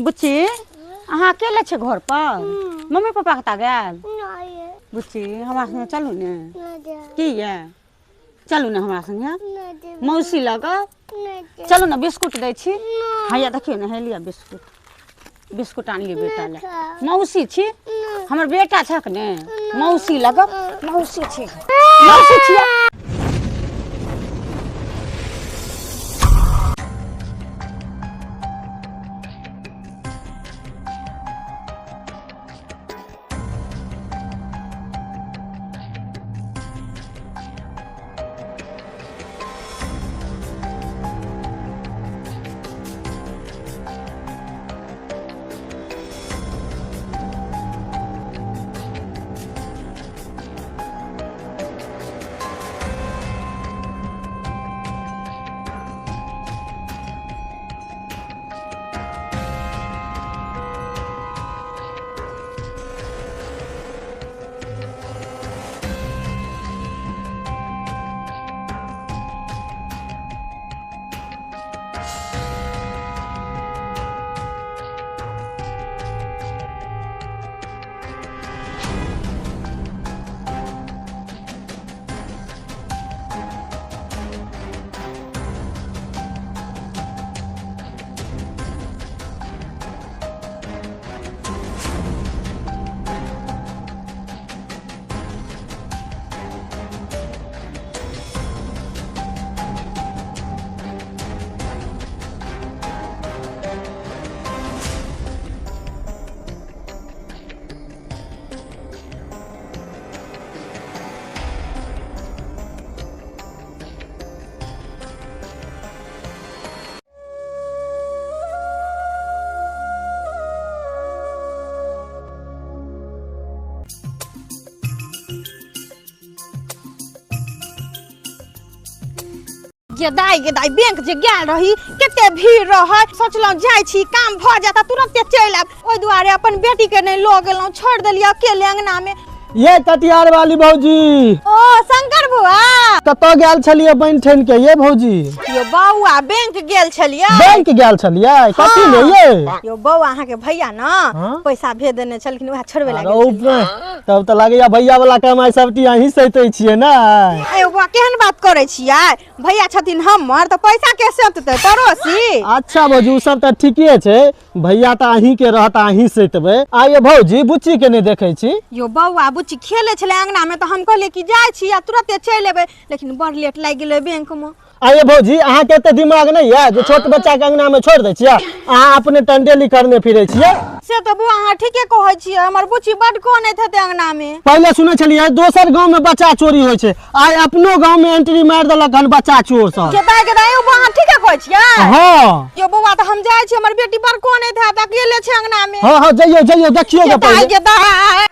बुच्ची अहाँ अकेले छे घर पर? मम्मी पापा कता गेल? बुच्ची हमरा संगे चलू ने। की ये चलू ने हमरा संगे। मौसी लग चलू ने बिस्कुट दै छी। हैया देखियो ने, हे लिया बिस्कुट। बिस्कुट आनिए बेटा ले। मौसी छी हमर बेटा छक ने। मौसी लग मौसी छी। मौसी छी। गेदाई बैंक जे गेल रही केते भीड़ रह। सोचलौ जाय छी काम भ जाता तुरंत चल आब। ओइ दुआरे अपन बेटी के नहीं ल गेलौ, छोड़ देलिया अकेले अंगना में। ये कटियार वाली भौजी। ओ शंकर बुआ कत गेल छलिए बन ठन के? ये भौजी यो बौआ बैंक गेल छलिए। बैंक गेल छलिए कथि ले ये? यो बौआ अहाँ के भैया ना पैसा भेज देने छलखिन, वह छोड़बे लागे। तब त लागे या भैया वाला कमाई सबटी अहीं सहिते छिए ना। ए बौआ केहन बात करे छियै? भैया छथिन हमर त पैसा के सहिते पड़ोसी। अच्छा भौजी सब त ठीके छै, भैया त अहीं के रहत अहीं सहितबे। आ ये भौजी बुच्ची के नहीं देखे छी? यो बौआ बुच्ची खेले छले अंगना में तो हम कहले कि जाय छी आ तुरंत चल एबे, लेकिन बड़ लेट लाग गेले बैंक में। आये भौजी अहाँ के त दिमाग नहीं है जो छोट बच्चा के अंगना में छोड़ दे छिए? अहाँ अपने टंडेली करने फिरे छिए। से तो बुआ अहाँ ठीके कहै छिए, हमर बुच्ची बड कोन हेते अंगना में। पहले सुने छलिए दोसर गांव में बच्चा चोरी होय छै, आय अपनो गांव में एंट्री मार देलक हन बच्चा चोर सब। गेदाई बुआ अहाँ ठीके कहै छिए। हां यो बुआ त हम जाय छी, हमर बेटी बड़ कोन हेते अकेले छै अंगना में। हां जइयो देखियो गे पहले। गेदाई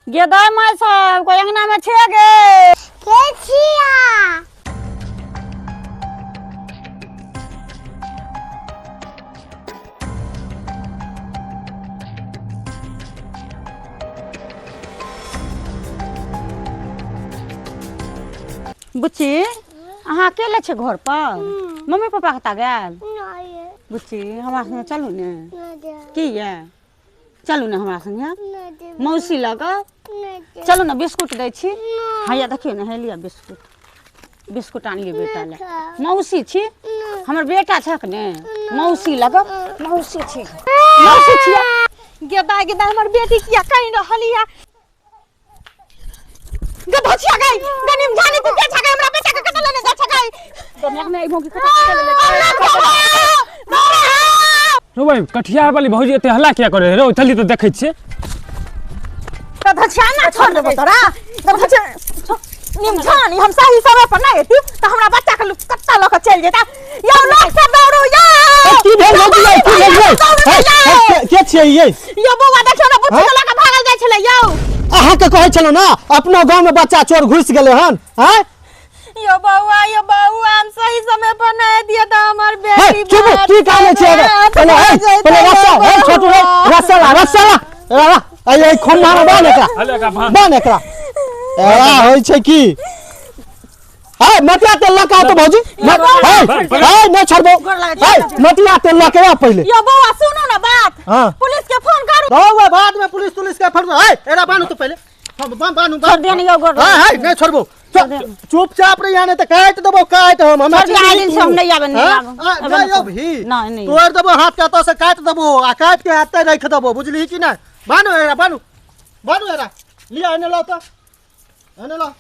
गेदाई माय साहब कोई अंगना में छे गे? के छिया? बुच्ची अहाँ अकेले छे घर पर? मम्मी पापा कता गेल? बुच्ची हमरा संगे चलू ने। की ये चलू ने हमरा संगे। मौसी लग चलू ने बिस्कुट दै छी। हैया देखियो ने, हे लिया बिस्कुट। बिस्कुट आनिए बेटा ले। मौसी छी हमर बेटा छक ने। मौसी लग मौसी छी। मौसी छी। गेदाई हमर बेटी किया कहि रहलिया? गधा छिया गई गनिम जानी तू के छगई हमरा बेटा के कत लेने जा छगई? दुनिया में आई भोगी कत ले। रो भाई कटियार वाली भौजी एते हल्ला किया करे रे? चली तो देखै छिए। गधा छिया ना छोड़ देबो तोरा। गधा छिया निम जानी हम सही समय पर ना एती त हमरा बच्चा के कत्ता ल के चल जेता। यो लोग से दौड़ू यो। की भेल भौजी? की भेल? के छिए ये? यो बौआ देखियो ना बुच्ची के ल के भागल जाय छले यो। अहाँ के कहै छलो ना अपना गांव में बच्चा चोर घुस गेले हन। हैं यो बौआ हम सही समय पर नहीं दिया था हमार बेटी। चुप की काम छै? पहले छोटू रसला आइ खम्भा में बान एकरा। बान एकरा एरा होय छै की? हाय मटिया तेल लगा तो भौजी हाय नहीं छोड़बो हाय मटिया तेल लगा पहले यो बउआ सुनो ना बात हां पुलिस के फोन करू दो बाद में पुलिस के फोन हाय एरा बानू तो पहले हम बानू छोड़ दिया नहीं गोड़ हाय नहीं छोड़बो चुपचाप रही आने तो काट देबो काट हम दिन से हम नहीं आवे नहीं भी नहीं तोड़ देबो हाथ के तो से काट देबो आ काट के हाथ रख देबो बुझली कि ना बानू एरा बानू एरा लिया आने लो तो आने लो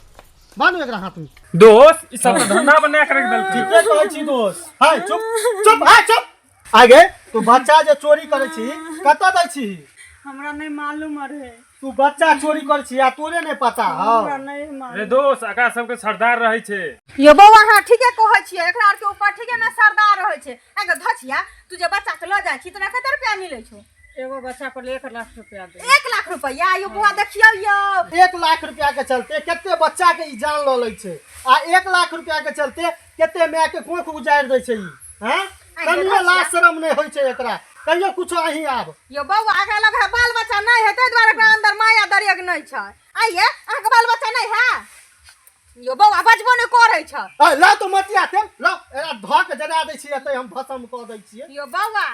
बानू एकरा हाथ में दोस्त ई सब धंधा बना के रख देल ठीक है कहै छी दोस्त हाय चुप आगे तू बच्चा जे चोरी करे छी कत दै छी हमरा नहीं मालूम रहे तू बच्चा चोरी कर छी आ तोरे नहीं पता हां रे दोस्त आका सबके सरदार रहे छे यो बउआ हां ठीके कहै छियै एकरा आर के ऊपर ठीके में सरदार रहै छै एगो धछिया तू जे बच्चा के ल जाय छी तोरा कते रुपया मिलै छौ एगो बच्चा पर 1 लाख रुपया दे 1 लाख रुपया यो बुआ देखियौ यो 1 लाख रुपया के चलते केते बच्चा के ई जान ल लै छै आ 1 लाख रुपया के चलते केते माय के कोख उजाड़ दै छै ई हैं कनियो लाज शरम नहीं होय छै एकरा कहियो कुछो अही आब यो बउआ आगे लग है बाल बच्चा नहीं है तै द्वारा एकरा अंदर माया दरियक नहीं छै आइए अहाँ के बाल बच्चा नहीं है यो बउआ बजबो नहीं करै छै ए ला तो मटिया तेल ला एरा धक जरा दै छी एतै हम भसम क दै छियै यो बउआ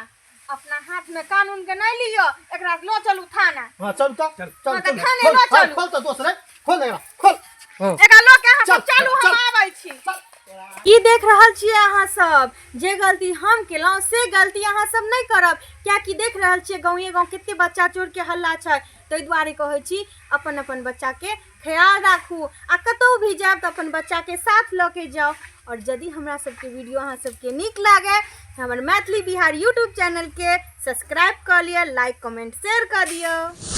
अपना हाथ में कानून के नहीं लियो एकरा लो चलू थाना हां चल त हाँ, तो थाने लो चलू। खोल त दोसरे खोल एरा खोल हां एकरा लो के अहाँ सब चल, चालू चल, हम आबै छी की देख रहल छियै अहाँ सब जे गलती हम केलहुँ से गलती अहाँ सब नहीं करब क्या कि देख रहल छियै गाँव कते बच्चा चोर के हल्ला छै ताहि दुआरे कहै छी अपन अपन बच्चा के ख्याल राखू आ कतौ भी जाब तो अपन बच्चा के साथ ल के जाओ और यदि हमरा सबके वीडियो अहाँ सबके नीक लागे हमर मैथिली बिहार यूट्यूब चैनल के सब्सक्राइब कर लिअ लाइक कमेंट शेयर कर दियो।